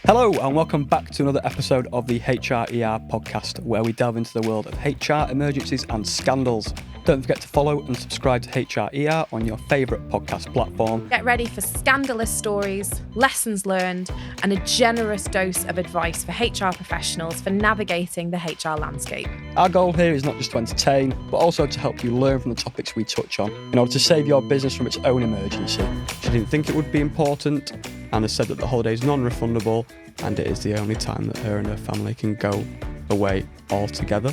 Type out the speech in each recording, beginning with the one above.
Hello and welcome back to another episode of the HRER podcast, where we delve into the world of HR emergencies and scandals. Don't forget to follow and subscribe to HRER on your favourite podcast platform. Get ready for scandalous stories, lessons learned, and a generous dose of advice for HR professionals for navigating the HR landscape. Our goal here is not just to entertain, but also to help you learn from the topics we touch on in order to save your business from its own emergency. She didn't think it would be important, and has said that the holiday is non-refundable and it is the only time that her and her family can go away altogether.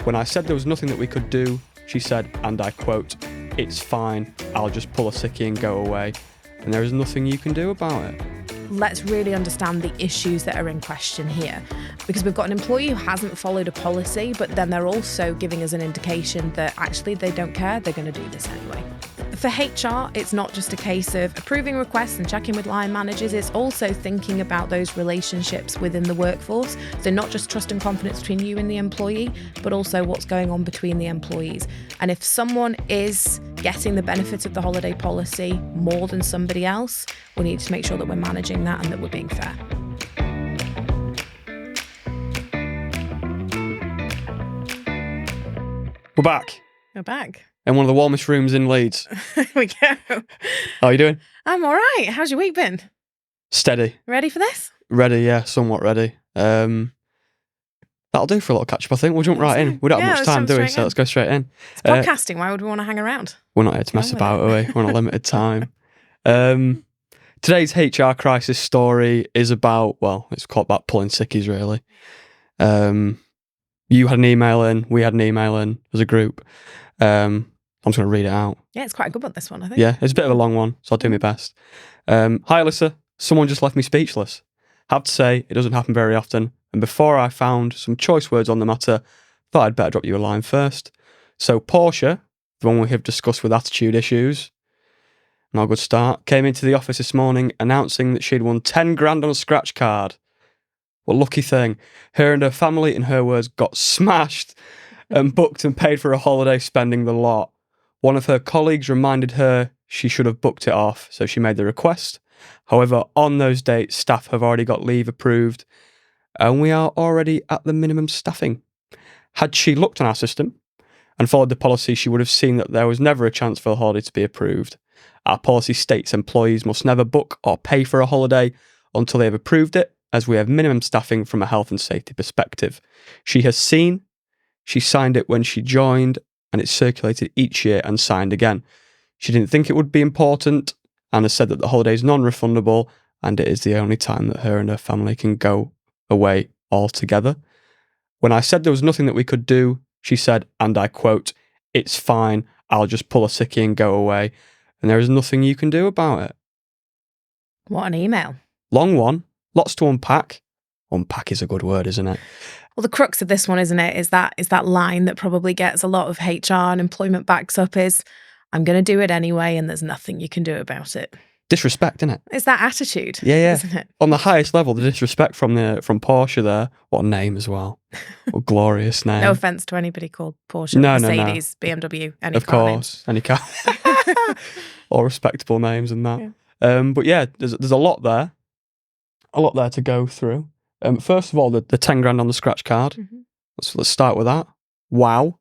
When I said there was nothing that we could do, she said, and I quote, "It's fine, I'll just pull a sickie and go away, and there is nothing you can do about it." Let's really understand the issues that are in question here, because we've got an employee who hasn't followed a policy, but then they're also giving us an indication that actually they don't care, they're going to do this anyway. For HR, it's not just a case of approving requests and checking with line managers, it's also thinking about those relationships within the workforce. So not just trust and confidence between you and the employee, but also what's going on between the employees. And if someone is getting the benefits of the holiday policy more than somebody else, we need to make sure that we're managing that and that we're being fair. We're back. We're back. In one of the warmest rooms in Leeds. Here we go. How are you doing? I'm all right. How's your week been? Steady. Ready for this? Ready, yeah, somewhat ready. That'll do for a little catch-up, I think. We'll jump right in. We don't have much time, do we? So let's go straight in. It's podcasting. Why would we want to hang around? We're not here to mess about, are we? We're on a limited time. Today's HR crisis story is about, well, it's called about pulling sickies, really. You had an email in, we had an email in as a group. I'm just going to read it out. Yeah, it's quite a good one, this one, I think. Yeah, it's a bit of a long one, so I'll do my best. Hi, Alyssa. Someone just left me speechless. Have to say, it doesn't happen very often, and before I found some choice words on the matter, thought I'd better drop you a line first. So Portia, the one we have discussed with attitude issues, not a good start, came into the office this morning announcing that she'd won 10 grand on a scratch card. What a lucky thing. Her and her family, in her words, got smashed and booked and paid for a holiday, spending the lot. One of her colleagues reminded her she should have booked it off, so she made the request. However, on those dates, staff have already got leave approved, and we are already at the minimum staffing. Had she looked on our system and followed the policy, she would have seen that there was never a chance for the holiday to be approved. Our policy states employees must never book or pay for a holiday until they have approved it, as we have minimum staffing from a health and safety perspective. She has seen, she signed it when she joined, and it's circulated each year and signed again. She didn't think it would be important, and has said that the holiday is non-refundable, and it is the only time that her and her family can go away altogether. When I said there was nothing that we could do, she said, and I quote, "It's fine, I'll just pull a sickie and go away, and there is nothing you can do about it." What an email. Long one, lots to unpack. Unpack is a good word, isn't it? Well, the crux of this one, isn't it, is that line that probably gets a lot of HR and employment backs up is, I'm going to do it anyway and there's nothing you can do about it. Disrespect, isn't it? It's that attitude, yeah. isn't it? On the highest level, the disrespect from Porsche there. What a name as well. What a glorious name. No offence to anybody called Porsche, Mercedes, BMW, any of car course, any car. All respectable names and that. Yeah. But yeah, there's a lot there. A lot there to go through. First of all, the 10 grand on the scratch card. Mm-hmm. Let's start with that. Wow.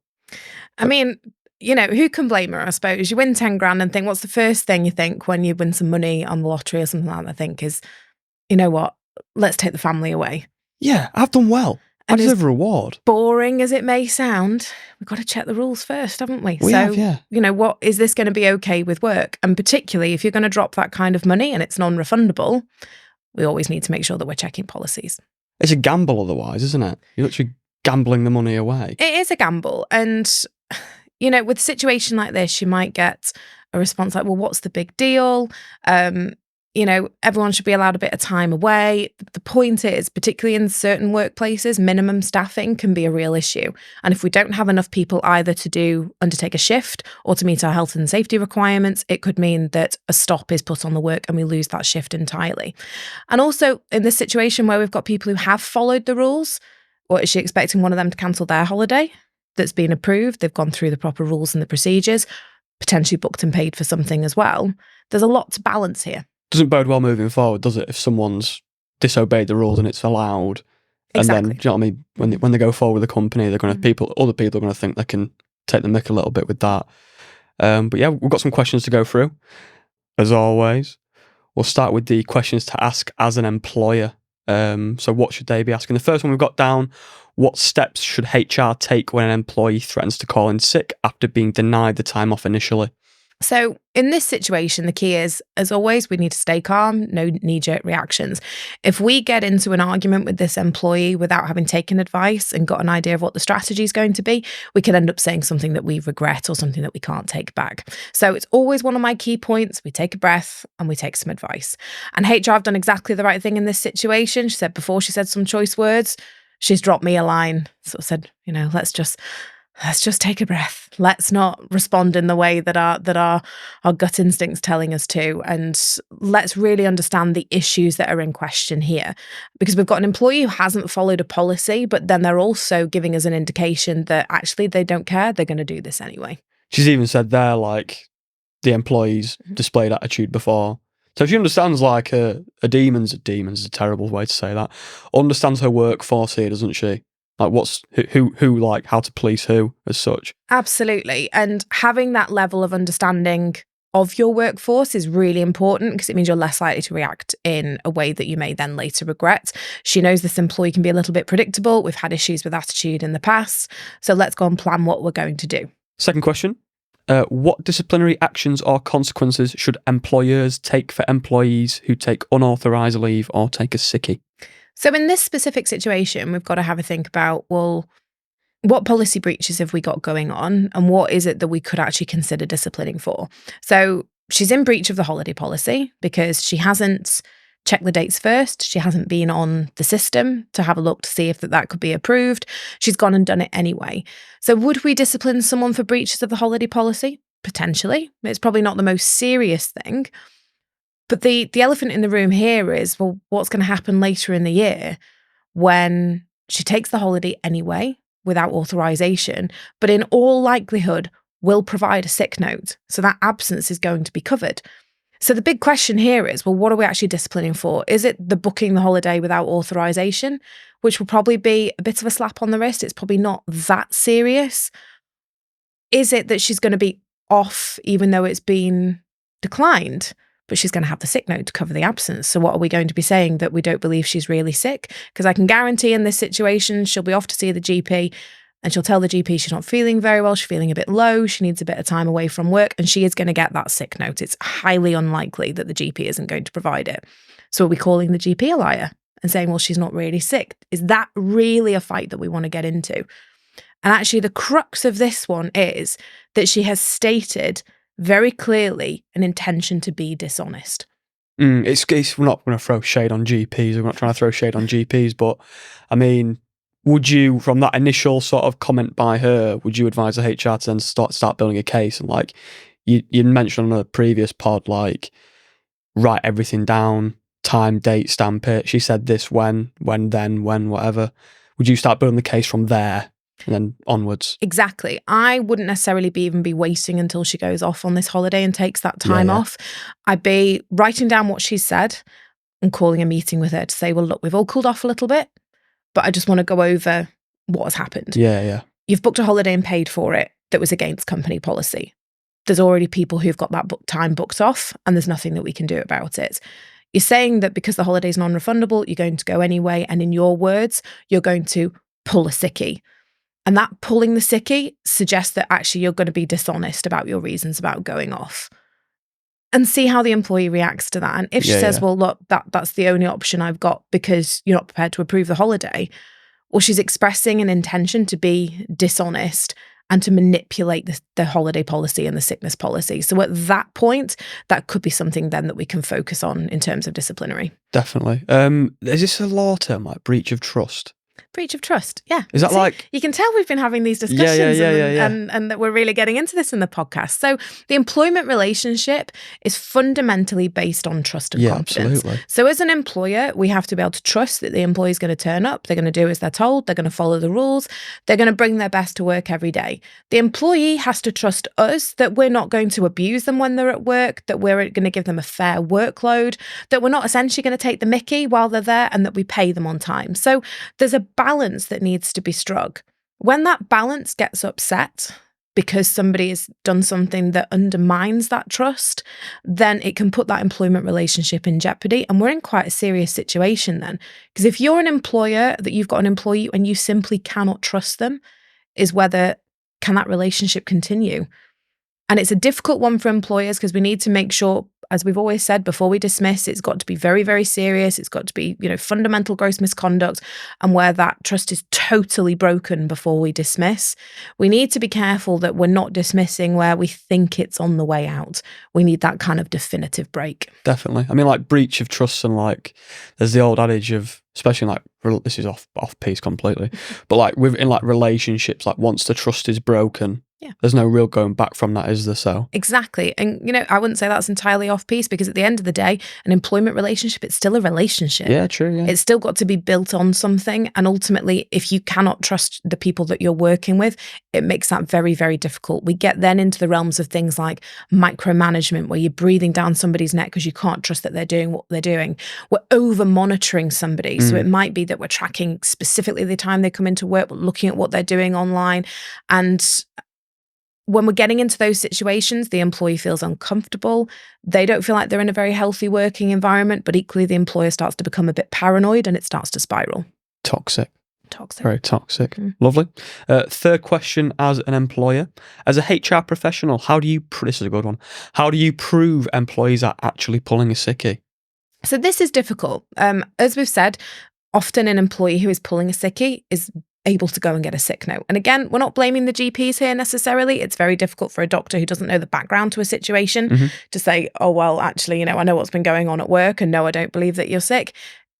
I mean, you know, who can blame her, I suppose? You win 10 grand and think, what's the first thing you think when you win some money on the lottery or something like that? I think is, you know what, let's take the family away. Yeah, I've done well. I deserve a reward. Boring as it may sound, we've got to check the rules first, haven't we? We have, yeah. You know, what is this going to be okay with work? And particularly if you're going to drop that kind of money and it's non-refundable, we always need to make sure that we're checking policies. It's a gamble otherwise, isn't it? You're literally gambling the money away. It is a gamble. And, you know, with a situation like this, you might get a response like, well, what's the big deal? You know, everyone should be allowed a bit of time away. The point is, particularly in certain workplaces, minimum staffing can be a real issue. And if we don't have enough people either to undertake a shift or to meet our health and safety requirements, it could mean that a stop is put on the work and we lose that shift entirely. And also in this situation where we've got people who have followed the rules, or is she expecting one of them to cancel their holiday that's been approved? They've gone through the proper rules and the procedures, potentially booked and paid for something as well. There's a lot to balance here. Doesn't bode well moving forward, does it? If someone's disobeyed the rules and it's allowed. And then, Exactly. do you know what I mean? When they go forward with the company, they're going to other people are going to think they can take the mick a little bit with that. But yeah, we've got some questions to go through. As always, we'll start with the questions to ask as an employer. So what should they be asking? The first one we've got down: what steps should HR take when an employee threatens to call in sick after being denied the time off initially? So in this situation, the key is, as always, we need to stay calm, no knee-jerk reactions. If we get into an argument with this employee without having taken advice and got an idea of what the strategy is going to be, we could end up saying something that we regret or something that we can't take back. So it's always one of my key points. We take a breath and we take some advice. And HR have done exactly the right thing in this situation. She said before she said some choice words, she's dropped me a line. Sort of said, let's just take a breath. Let's not respond in the way that our gut instinct's telling us to. And let's really understand the issues that are in question here. Because we've got an employee who hasn't followed a policy, but then they're also giving us an indication that actually they don't care. They're going to do this anyway. She's even said there, like, the employees displayed attitude before. So she understands, like, a demon's a terrible way to say that. Understands her workforce here, doesn't she? Like who like how to police who as such. Absolutely. And having that level of understanding of your workforce is really important because it means you're less likely to react in a way that you may then later regret. She knows this employee can be a little bit predictable. We've had issues with attitude in the past. So let's go and plan what we're going to do. Second question. What disciplinary actions or consequences should employers take for employees who take unauthorised leave or take a sickie? So in this specific situation, we've got to have a think about, well, what policy breaches have we got going on and what is it that we could actually consider disciplining for? So she's in breach of the holiday policy because she hasn't checked the dates first. She hasn't been on the system to have a look to see if that could be approved. She's gone and done it anyway. So would we discipline someone for breaches of the holiday policy? Potentially. It's probably not the most serious thing. But the elephant in the room here is, well, what's going to happen later in the year when she takes the holiday anyway without authorisation, but in all likelihood will provide a sick note. So that absence is going to be covered. So the big question here is, well, what are we actually disciplining for? Is it the booking the holiday without authorisation, which will probably be a bit of a slap on the wrist? It's probably not that serious. Is it that she's going to be off even though it's been declined? But she's going to have the sick note to cover the absence. So what are we going to be saying? That we don't believe she's really sick? Because I can guarantee in this situation, she'll be off to see the GP and she'll tell the GP she's not feeling very well. She's feeling a bit low. She needs a bit of time away from work and she is going to get that sick note. It's highly unlikely that the GP isn't going to provide it. So are we calling the GP a liar and saying, well, she's not really sick? Is that really a fight that we want to get into? And actually the crux of this one is that she has stated very clearly an intention to be dishonest. We're not going to throw shade on GPs. We're not trying to throw shade on GPs, but I mean, would you, from that initial sort of comment by her, would you advise the HR to then start building a case? And like you mentioned on a previous pod, like write everything down, time, date, stamp it. She said this when, whatever. Would you start building the case from there? And then onwards. Exactly. I wouldn't necessarily even be waiting until she goes off on this holiday and takes that time off. I'd be writing down what she's said and calling a meeting with her to say, well, look, we've all cooled off a little bit, but I just want to go over what has happened. Yeah. You've booked a holiday and paid for it that was against company policy. There's already people who've got that time booked off and there's nothing that we can do about it. You're saying that because the holiday is non-refundable, you're going to go anyway. And in your words, you're going to pull a sickie. And that pulling the sickie suggests that actually you're going to be dishonest about your reasons about going off. And see how the employee reacts to that. And if she says, well, look, that's the only option I've got because you're not prepared to approve the holiday, well, she's expressing an intention to be dishonest and to manipulate the holiday policy and the sickness policy. So at that point, that could be something then that we can focus on in terms of disciplinary. Definitely. Is this a law term, like breach of trust? Breach of trust. Yeah. Is that like... You can tell we've been having these discussions Yeah. and that we're really getting into this in the podcast. So the employment relationship is fundamentally based on trust and confidence. Absolutely. So as an employer, we have to be able to trust that the employee is going to turn up. They're going to do as they're told. They're going to follow the rules. They're going to bring their best to work every day. The employee has to trust us that we're not going to abuse them when they're at work, that we're going to give them a fair workload, that we're not essentially going to take the mickey while they're there, and that we pay them on time. So there's a balance that needs to be struck. When that balance gets upset because somebody has done something that undermines that trust, then it can put that employment relationship in jeopardy. And we're in quite a serious situation then. Because if you're an employer, that you've got an employee and you simply cannot trust them, is whether can that relationship continue? And it's a difficult one for employers because we need to make sure, as we've always said, before we dismiss, it's got to be very, very serious. It's got to be, fundamental gross misconduct, and where that trust is totally broken before we dismiss. We need to be careful that we're not dismissing where we think it's on the way out. We need that kind of definitive break. Definitely. I mean, like breach of trust, and like there's the old adage of, especially like, this is off piece completely, but like in like relationships, like once the trust is broken, there's no real going back from that, is there? So exactly. And I wouldn't say that's entirely off piece, because at the end of the day, an employment relationship, it's still a relationship. Yeah, true. Yeah. It's still got to be built on something. And ultimately, if you cannot trust the people that you're working with, it makes that very, very difficult. We get then into the realms of things like micromanagement, where you're breathing down somebody's neck because you can't trust that they're doing what they're doing. We're over monitoring somebody. So it might be that we're tracking specifically the time they come into work, we're looking at what they're doing online. And when we're getting into those situations, the employee feels uncomfortable. They don't feel like they're in a very healthy working environment, but equally the employer starts to become a bit paranoid and it starts to spiral. Toxic. Very toxic. Lovely. Third question, as an employer, as a HR professional, this is a good one. How do you prove employees are actually pulling a sickie? So this is difficult. As we've said, often an employee who is pulling a sickie is able to go and get a sick note. And again, we're not blaming the GPs here necessarily. It's very difficult for a doctor who doesn't know the background to a situation to say, oh, well, actually, I know what's been going on at work, and no, I don't believe that you're sick.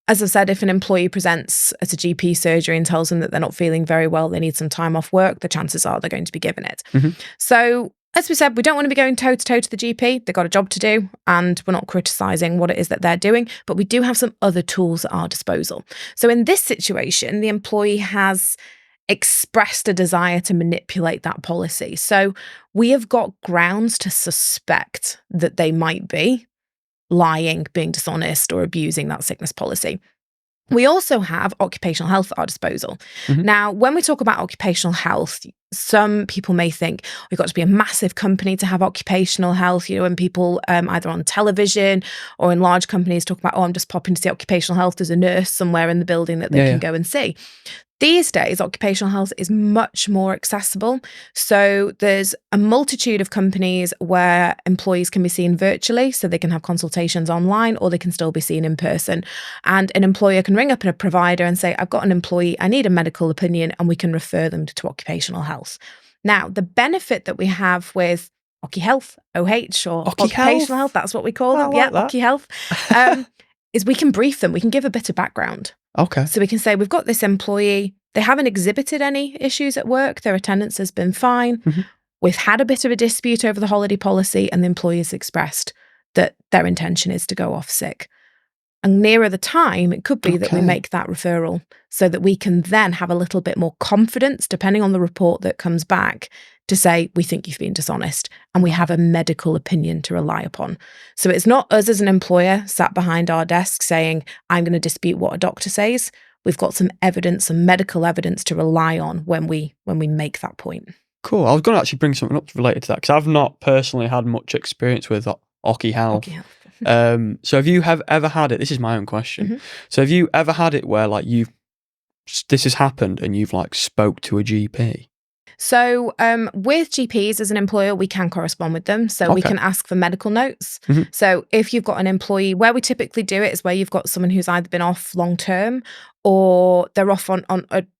As I've said, if an employee presents at a GP surgery and tells them that they're not feeling very well, they need some time off work, the chances are they're going to be given it. So as we said, we don't want to be going toe-to-toe to the GP. They've got a job to do, and we're not criticising what it is that they're doing, but we do have some other tools at our disposal. So in this situation, the employee has expressed a desire to manipulate that policy. So we have got grounds to suspect that they might be lying, being dishonest, or abusing that sickness policy. We also have occupational health at our disposal. Now, when we talk about occupational health, some people may think we've got to be a massive company to have occupational health, when people either on television or in large companies talk about, I'm just popping to see occupational health, there's a nurse somewhere in the building that they can go and see. These days, occupational health is much more accessible. So there's a multitude of companies where employees can be seen virtually, so they can have consultations online, or they can still be seen in person. And an employer can ring up a provider and say, I've got an employee, I need a medical opinion, and we can refer them to occupational health. Now, the benefit that we have with OccuHealth, OH, or occupational health, that's what we call them. OccuHealth, is we can brief them. We can give a bit of background. Okay. So we can say, we've got this employee, they haven't exhibited any issues at work, their attendance has been fine. We've had a bit of a dispute over the holiday policy, and the employee has expressed that their intention is to go off sick. And nearer the time, it could be that we make that referral so that we can then have a little bit more confidence, depending on the report that comes back, to say, we think you've been dishonest, and we have a medical opinion to rely upon. So it's not us as an employer sat behind our desk saying, I'm going to dispute what a doctor says. We've got some evidence, some medical evidence to rely on when we make that point. Cool. I was going to actually bring something up related to that, because I've not personally had much experience with OccuHealth. So have you ever had it? This is my own question. So have you ever had it where like this has happened and you've like spoke to a GP? So with GPs as an employer, we can correspond with them. So we can ask for medical notes. So if you've got an employee, where we typically do it is where you've got someone who's either been off long term or they're off on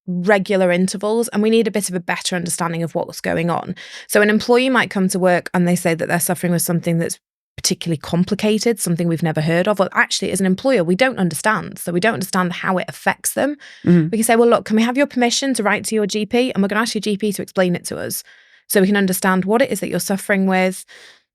regular intervals, and we need a bit of a better understanding of what's going on. So an employee might come to work and they say that they're suffering with something that's particularly complicated, something we've never heard of, or actually as an employer, we don't understand. So we don't understand how it affects them. We can say, well, look, can we have your permission to write to your GP? And we're going to ask your GP to explain it to us so we can understand what it is that you're suffering with,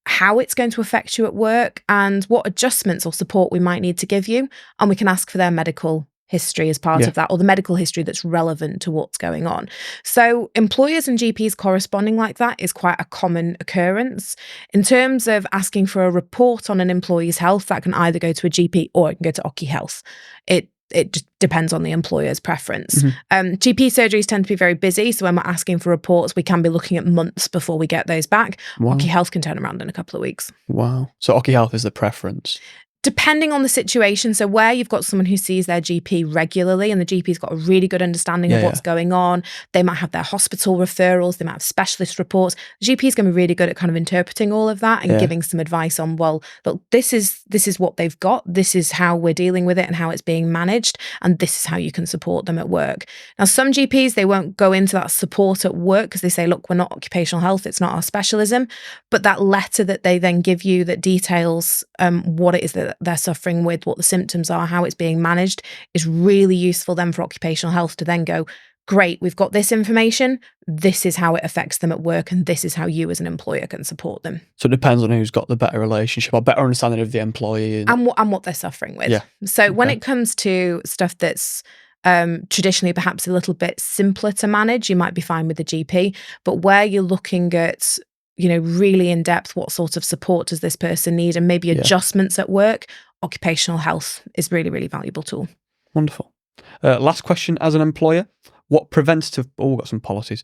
how it's going to affect you at work, and what adjustments or support we might need to give you. And we can ask for their medical history as part of that, or the medical history that's relevant to what's going on. So employers and GPs corresponding like that is quite a common occurrence. In terms of asking for a report on an employee's health, that can either go to a GP or it can go to Occy Health. It just depends on the employer's preference. GP surgeries tend to be very busy, so when we're asking for reports, we can be looking at months before we get those back. Occy Health can turn around in a couple of weeks. Wow. So Occy Health is the preference? Depending on the situation, so where you've got someone who sees their GP regularly and the GP's got a really good understanding of what's going on, they might have their hospital referrals, they might have specialist reports. The GP is going to be really good at kind of interpreting all of that and giving some advice on, well, look, this is what they've got, this is how we're dealing with it and how it's being managed, and this is how you can support them at work. Now, some GPs, they won't go into that support at work because they say, look, we're not occupational health, it's not our specialism, but that letter that they then give you that details what it is that they're suffering with, what the symptoms are, how it's being managed, is really useful then for occupational health to then go, great, we've got this information, this is how it affects them at work, and this is how you as an employer can support them. So it depends on who's got the better relationship or better understanding of the employee. And what they're suffering with. So when it comes to stuff that's traditionally perhaps a little bit simpler to manage, you might be fine with the GP, but where you're looking at really in depth, what sort of support does this person need, and maybe adjustments at work, occupational health is really, really valuable tool. Wonderful. Last question, as an employer, what preventative policies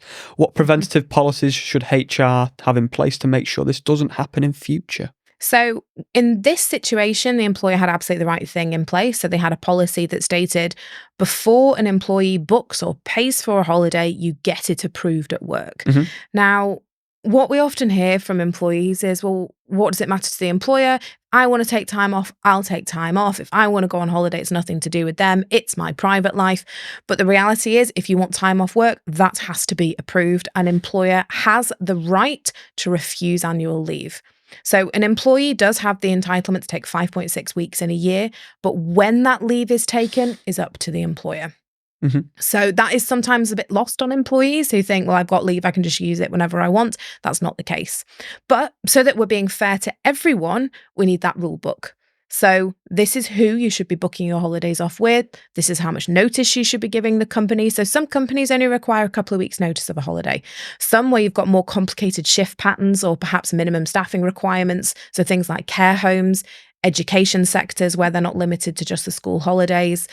should HR have in place to make sure this doesn't happen in future? So in this situation, the employer had absolutely the right thing in place. So they had a policy that stated before an employee books or pays for a holiday, you get it approved at work. Now, what we often hear from employees is, well, what does it matter to the employer? I want to take time off, I'll take time off. If I want to go on holiday, it's nothing to do with them. It's my private life. But the reality is, if you want time off work, that has to be approved. An employer has the right to refuse annual leave. So an employee does have the entitlement to take 5.6 weeks in a year, but when that leave is taken is up to the employer. So that is sometimes a bit lost on employees who think, well, I've got leave, I can just use it whenever I want. That's not the case. But so that we're being fair to everyone, we need that rule book. So this is who you should be booking your holidays off with. This is how much notice you should be giving the company. So some companies only require a couple of weeks notice of a holiday. Some where you've got more complicated shift patterns or perhaps minimum staffing requirements. So things like care homes, education sectors where they're not limited to just the school holidays,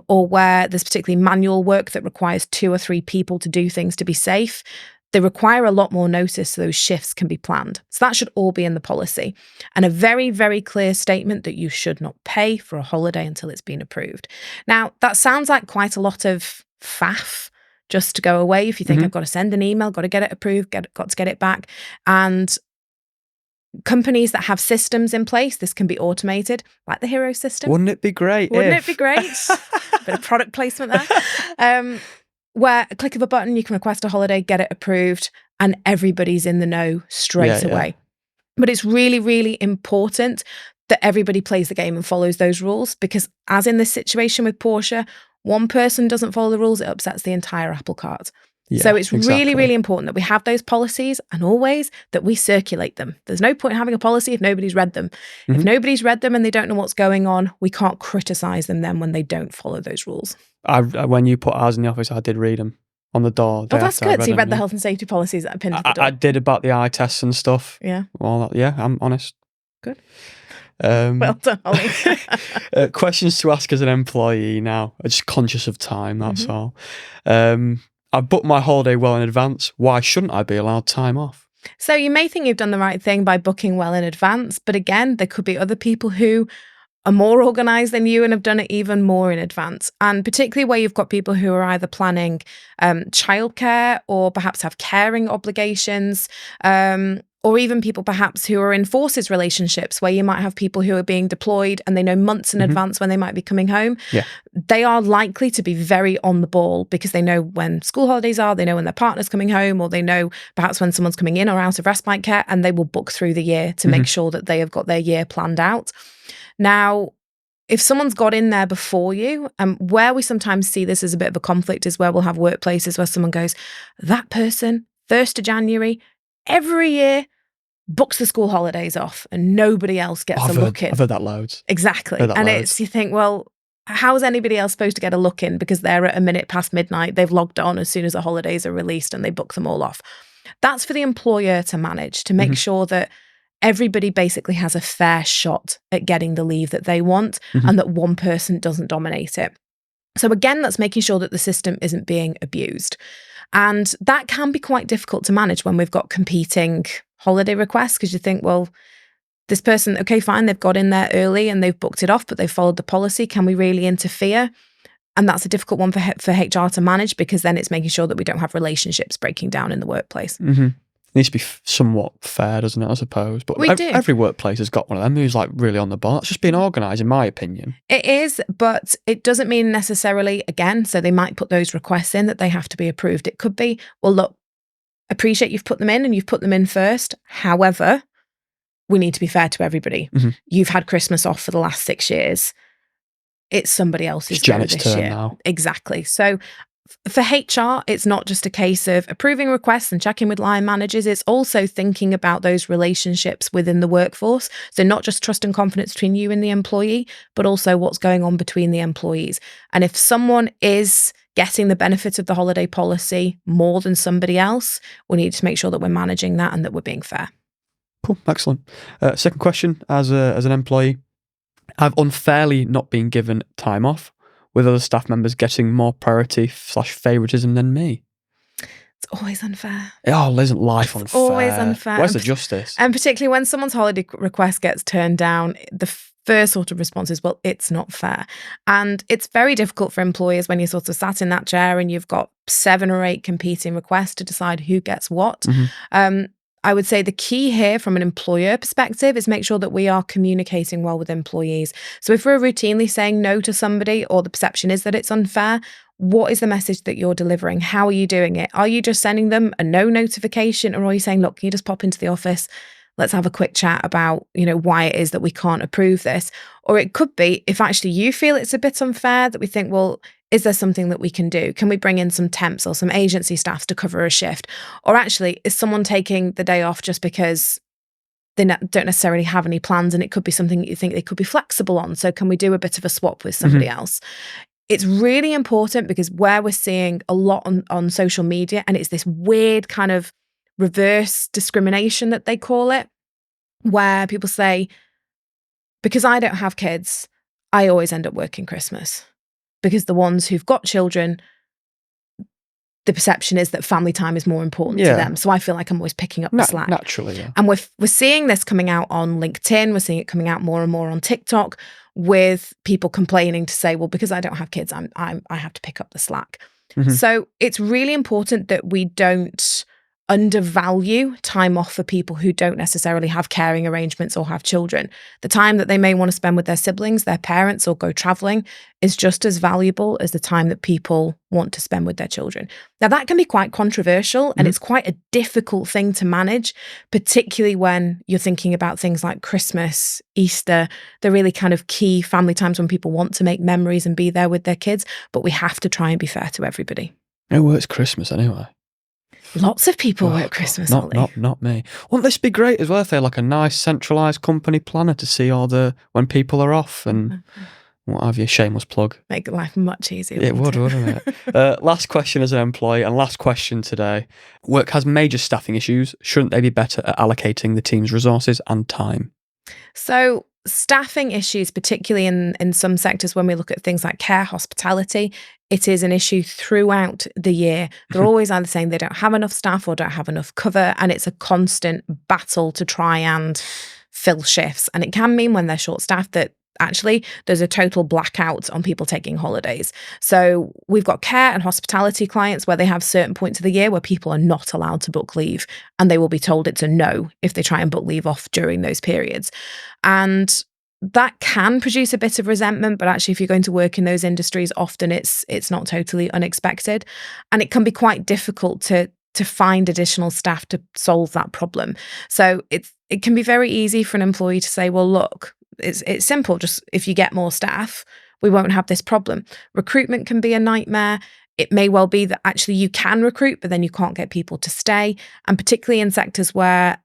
or where there's particularly manual work that requires 2 or 3 people to do things to be safe. They require a lot more notice so those shifts can be planned. So that should all be in the policy. And a very, very clear statement that you should not pay for a holiday until it's been approved. Now, that sounds like quite a lot of faff just to go away. If you think I've got to send an email, got to get it approved, got to get it back. And companies that have systems in place, this can be automated, like the Hero system. Wouldn't it be great? Wouldn't it be great? Bit of product placement there. Where a click of a button, you can request a holiday, get it approved, and everybody's in the know straight away. But it's really, really important that everybody plays the game and follows those rules, because as in this situation with Porsche, one person doesn't follow the rules, it upsets the entire apple cart. So it's really, really important that we have those policies and always that we circulate them. There's no point in having a policy if nobody's read them. If nobody's read them and they don't know what's going on, we can't criticize them then when they don't follow those rules. When you put ours in the office, I did read them on the door. Oh, that's good. So you read the health and safety policies that are pinned to the door. I did about the eye tests and stuff. Yeah. Well, I'm honest. Good. Well done, Ollie. Questions to ask as an employee now. I'm just conscious of time, that's all. I booked my holiday well in advance. Why shouldn't I be allowed time off? So you may think you've done the right thing by booking well in advance, but again, there could be other people who are more organised than you and have done it even more in advance. And particularly where you've got people who are either planning childcare or perhaps have caring obligations, Or even people perhaps who are in forces relationships where you might have people who are being deployed and they know months in advance when they might be coming home. Yeah. They are likely to be very on the ball because they know when school holidays are, they know when their partner's coming home, or they know perhaps when someone's coming in or out of respite care, and they will book through the year to make sure that they have got their year planned out. Now, if someone's got in there before you, and where we sometimes see this as a bit of a conflict is where we'll have workplaces where someone goes, that person, 1st of January, every year, books the school holidays off and nobody else gets a look in. I've heard that loads. Exactly. And it's, you think, well, how is anybody else supposed to get a look in because they're at a minute past midnight, they've logged on as soon as the holidays are released and they book them all off. That's for the employer to manage, to make sure that everybody basically has a fair shot at getting the leave that they want and that one person doesn't dominate it. So again, that's making sure that the system isn't being abused. And that can be quite difficult to manage when we've got competing holiday requests, because you think, well, this person, okay, fine, they've got in there early and they've booked it off, but they've followed the policy. Can we really interfere? And that's a difficult one for HR to manage, because then it's making sure that we don't have relationships breaking down in the workplace. It needs to be somewhat fair, doesn't it, I suppose? But every workplace has got one of them who's like really on the ball. It's just being organised, in my opinion. It is, but it doesn't mean necessarily, again, so they might put those requests in that they have to be approved. It could be, well, look, appreciate you've put them in and you've put them in first. However, we need to be fair to everybody. You've had Christmas off for the last 6 years. It's somebody else's turn this year. Now. Exactly. So for HR, it's not just a case of approving requests and checking with line managers. It's also thinking about those relationships within the workforce. So not just trust and confidence between you and the employee, but also what's going on between the employees. And if someone is getting the benefit of the holiday policy more than somebody else, we need to make sure that we're managing that and that we're being fair. Cool. Excellent. Second question, as an employee, I've unfairly not been given time off, with other staff members getting more priority / favouritism than me. It's always unfair. Oh, isn't life unfair? Always unfair. Where's the justice? And particularly when someone's holiday request gets turned down, the first sort of response is, well, it's not fair. And it's very difficult for employers when you're sort of sat in that chair and you've got 7 or 8 competing requests to decide who gets what. I would say the key here from an employer perspective is make sure that we are communicating well with employees. So if we're routinely saying no to somebody, or the perception is that it's unfair, what is the message that you're delivering? How are you doing it? Are you just sending them a no notification, or are you saying, look, can you just pop into the office? Let's have a quick chat about, why it is that we can't approve this. Or it could be, if actually you feel it's a bit unfair, that we think, well, is there something that we can do? Can we bring in some temps or some agency staff to cover a shift? Or actually, is someone taking the day off just because they don't necessarily have any plans, and it could be something that you think they could be flexible on? So can we do a bit of a swap with somebody else? It's really important, because where we're seeing a lot on social media, and it's this weird kind of reverse discrimination that they call it, where people say, because I don't have kids, I always end up working Christmas. Because the ones who've got children, the perception is that family time is more important to them. So I feel like I'm always picking up the slack. Naturally, yeah. And we're seeing this coming out on LinkedIn. We're seeing it coming out more and more on TikTok, with people complaining to say, well, because I don't have kids, I have to pick up the slack. So it's really important that we don't undervalue time off for people who don't necessarily have caring arrangements or have children. The time that they may want to spend with their siblings, their parents, or go traveling is just as valuable as the time that people want to spend with their children. Now, that can be quite controversial, and it's quite a difficult thing to manage, particularly when you're thinking about things like Christmas, Easter, the really kind of key family times when people want to make memories and be there with their kids. But we have to try and be fair to everybody. Who works Christmas anyway? Lots of people work Christmas, not me. Wouldn't this be great as well if they had like a nice centralised company planner to see all when people are off and what have you? Shameless plug. Make life much easier. It would, wouldn't it? Last question as an employee, and last question today. Work has major staffing issues. Shouldn't they be better at allocating the team's resources and time? So staffing issues, particularly in some sectors, when we look at things like care, hospitality, it is an issue throughout the year. They're always either saying they don't have enough staff or don't have enough cover, and it's a constant battle to try and fill shifts. And it can mean when they're short-staffed that actually there's a total blackout on people taking holidays. So we've got care and hospitality clients where they have certain points of the year where people are not allowed to book leave, and they will be told it's a no if they try and book leave off during those periods. And that can produce a bit of resentment, but actually if you're going to work in those industries, often it's not totally unexpected, and it can be quite difficult to find additional staff to solve that problem. So it can be very easy for an employee to say, well, look, it's simple. Just if you get more staff, we won't have this problem. Recruitment can be a nightmare. It may well be that actually you can recruit, but then you can't get people to stay. And particularly in sectors where,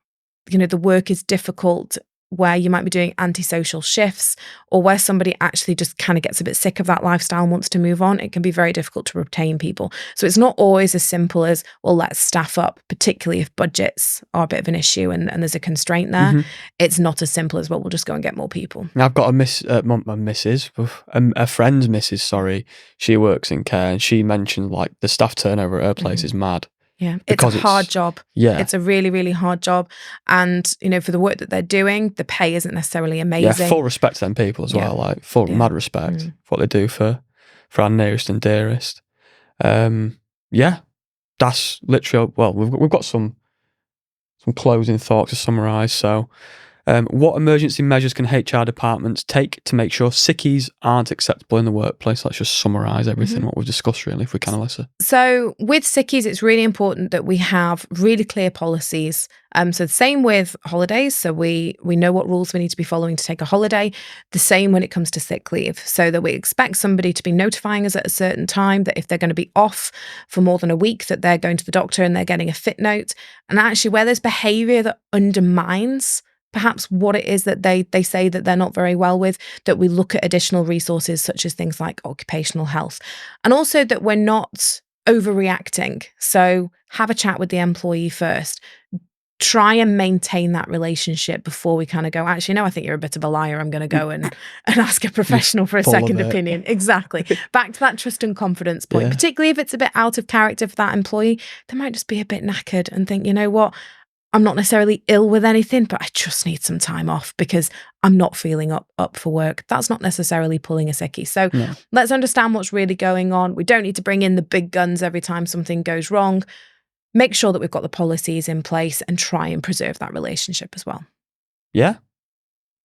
the work is difficult, where you might be doing antisocial shifts, or where somebody actually just kind of gets a bit sick of that lifestyle and wants to move on, it can be very difficult to retain people. So it's not always as simple as, well, let's staff up, particularly if budgets are a bit of an issue and there's a constraint there. Mm-hmm. It's not as simple as, well, we'll just go and get more people. I've got a friend's missus, sorry. She works in care, and she mentioned like the staff turnover at her place is mad. Yeah, it's a hard job. Yeah. It's a really, really hard job. And, for the work that they're doing, the pay isn't necessarily amazing. Yeah, full respect to them people as well, like mad respect for what they do for our nearest and dearest. That's literally, well, we've got some closing thoughts to summarise. So, what emergency measures can HR departments take to make sure sickies aren't acceptable in the workplace? Let's just summarise everything what we've discussed, really, if we can, Alyssa. So with sickies, it's really important that we have really clear policies. So the same with holidays. So we know what rules we need to be following to take a holiday. The same when it comes to sick leave, so that we expect somebody to be notifying us at a certain time that if they're going to be off for more than a week, that they're going to the doctor and they're getting a fit note. And actually where there's behaviour that undermines perhaps what it is that they say that they're not very well with, that we look at additional resources such as things like occupational health. And also that we're not overreacting. So have a chat with the employee first. Try and maintain that relationship before we kind of go, actually, no, I think you're a bit of a liar. I'm going to go and ask a professional for a second opinion. Exactly. Back to that trust and confidence point, particularly if it's a bit out of character for that employee. They might just be a bit knackered and think, you know what? I'm not necessarily ill with anything, but I just need some time off because I'm not feeling up for work. That's not necessarily pulling a sickie. So let's understand what's really going on. We don't need to bring in the big guns every time something goes wrong. Make sure that we've got the policies in place and try and preserve that relationship as well. Yeah.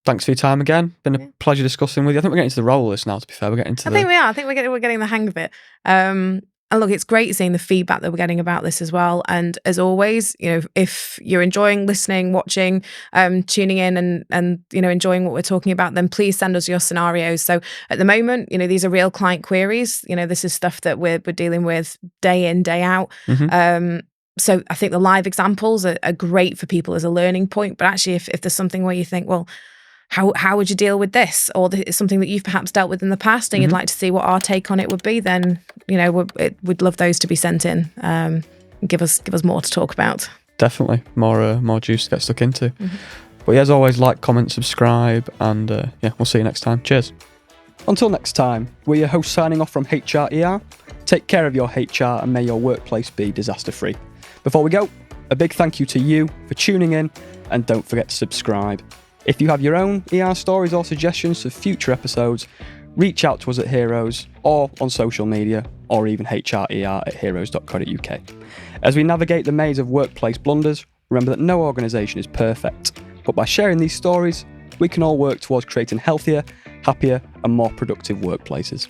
Thanks for your time again. Been a pleasure discussing with you. I think we're getting to the role of this now, to be fair. We're getting to I think we are. I think we're getting the hang of it. And look, it's great seeing the feedback that we're getting about this as well. And as always, if you're enjoying listening, watching, tuning in and enjoying what we're talking about, then please send us your scenarios. So at the moment, these are real client queries. This is stuff that we're dealing with day in, day out. So I think the live examples are great for people as a learning point. But actually, if there's something where you think, well, how would you deal with this? Or it's something that you've perhaps dealt with in the past and you'd like to see what our take on it would be, then, we'd love those to be sent in. Give us more to talk about. Definitely. More juice to get stuck into. But as always, like, comment, subscribe, and we'll see you next time. Cheers. Until next time, we're your hosts signing off from HRER. Take care of your HR and may your workplace be disaster-free. Before we go, a big thank you to you for tuning in, and don't forget to subscribe. If you have your own ER stories or suggestions for future episodes, reach out to us at Heroes or on social media, or even hrer@heroes.co.uk. As we navigate the maze of workplace blunders, remember that no organisation is perfect, but by sharing these stories, we can all work towards creating healthier, happier and more productive workplaces.